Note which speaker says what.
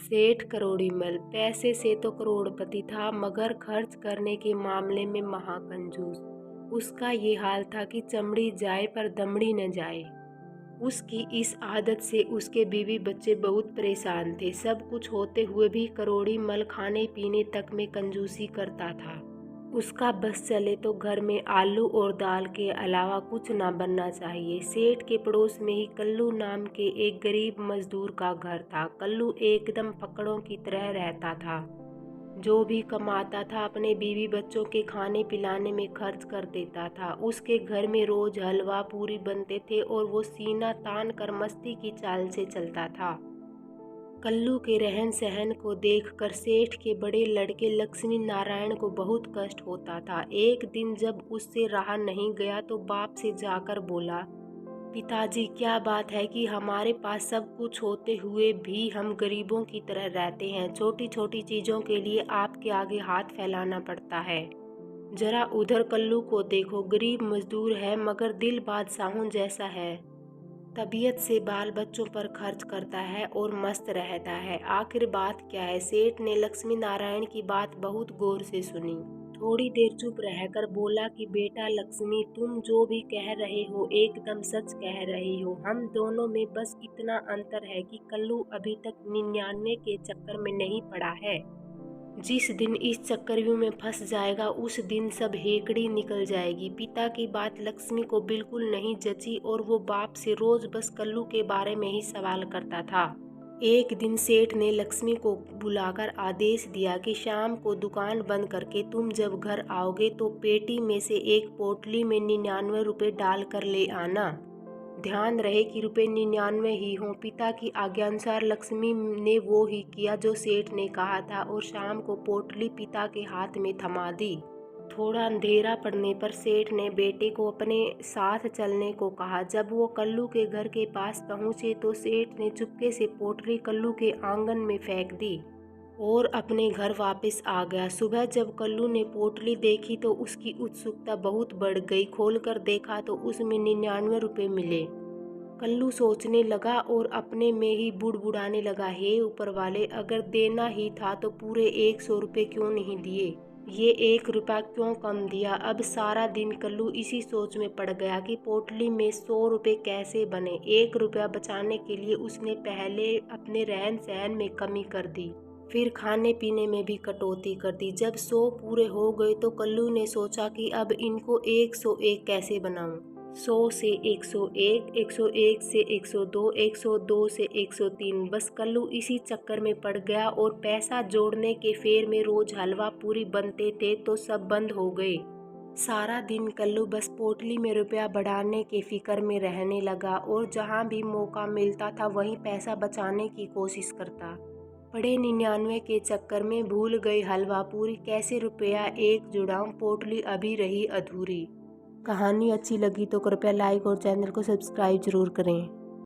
Speaker 1: सेठ करोड़ीमल पैसे से तो करोड़पति था, मगर खर्च करने के मामले में महाकंजूस। उसका ये हाल था कि चमड़ी जाए पर दमड़ी न जाए। उसकी इस आदत से उसके बीवी बच्चे बहुत परेशान थे। सब कुछ होते हुए भी करोड़ीमल खाने पीने तक में कंजूसी करता था। उसका बस चले तो घर में आलू और दाल के अलावा कुछ ना बनना चाहिए। सेठ के पड़ोस में ही कल्लू नाम के एक गरीब मजदूर का घर था। कल्लू एकदम फकड़ों की तरह रहता था। जो भी कमाता था अपने बीवी बच्चों के खाने पिलाने में खर्च कर देता था। उसके घर में रोज हलवा पूरी बनते थे और वो सीना तान कर मस्ती की चाल से चलता था। कल्लू के रहन सहन को देखकर सेठ के बड़े लड़के लक्ष्मी नारायण को बहुत कष्ट होता था। एक दिन जब उससे रहा नहीं गया तो बाप से जाकर बोला, पिताजी क्या बात है कि हमारे पास सब कुछ होते हुए भी हम गरीबों की तरह रहते हैं। छोटी छोटी चीजों के लिए आपके आगे हाथ फैलाना पड़ता है। जरा उधर कल्लू को देखो, गरीब मजदूर है मगर दिल बादशाहों जैसा है। तबीयत से बाल बच्चों पर खर्च करता है और मस्त रहता है। आखिर बात क्या है? सेठ ने लक्ष्मी नारायण की बात बहुत गौर से सुनी। थोड़ी देर चुप रहकर बोला कि बेटा लक्ष्मी, तुम जो भी कह रहे हो एकदम सच कह रहे हो। हम दोनों में बस इतना अंतर है कि कल्लू अभी तक 99 के चक्कर में नहीं पड़ा है। जिस दिन इस चक्रव्यूह में फंस जाएगा उस दिन सब हेकड़ी निकल जाएगी। पिता की बात लक्ष्मी को बिल्कुल नहीं जची और वो बाप से रोज बस कल्लू के बारे में ही सवाल करता था। एक दिन सेठ ने लक्ष्मी को बुलाकर आदेश दिया कि शाम को दुकान बंद करके तुम जब घर आओगे तो पेटी में से एक पोटली में 99 रुपये डाल कर ले आना। ध्यान रहे कि रुपये 99 ही हों। पिता की आज्ञानुसार लक्ष्मी ने वो ही किया जो सेठ ने कहा था और शाम को पोटली पिता के हाथ में थमा दी। थोड़ा अंधेरा पड़ने पर सेठ ने बेटे को अपने साथ चलने को कहा। जब वो कल्लू के घर के पास पहुंचे तो सेठ ने चुपके से पोटली कल्लू के आंगन में फेंक दी और अपने घर वापस आ गया। सुबह जब कल्लू ने पोटली देखी तो उसकी उत्सुकता बहुत बढ़ गई। खोलकर देखा तो उसमें 99 रुपये मिले। कल्लू सोचने लगा और अपने में ही बुड़बुड़ाने लगा, हे ऊपर वाले, अगर देना ही था तो पूरे 100 रुपये क्यों नहीं दिए? ये 1 रुपया क्यों कम दिया? अब सारा दिन कल्लू इसी सोच में पड़ गया कि पोटली में 100 रुपये कैसे बने। 1 रुपया बचाने के लिए उसने पहले अपने रहन सहन में कमी कर दी, फिर खाने पीने में भी कटौती कर दी। जब 100 पूरे हो गए तो कल्लू ने सोचा कि अब इनको 101 कैसे बनाऊं। 100 से 101, 101 से 102, 102 से 103। बस कल्लू इसी चक्कर में पड़ गया और पैसा जोड़ने के फेर में रोज हलवा पूरी बनते थे तो सब बंद हो गए। सारा दिन कल्लू बस पोटली में रुपया बढ़ाने के फिक्र में रहने लगा और जहाँ भी मौका मिलता था वहीं पैसा बचाने की कोशिश करता। बड़े 99 के चक्कर में भूल गई हलवा पूरी, कैसे रुपया 1 जुड़ाऊं, पोटली अभी रही अधूरी। कहानी अच्छी लगी तो कृपया लाइक और चैनल को सब्सक्राइब जरूर करें।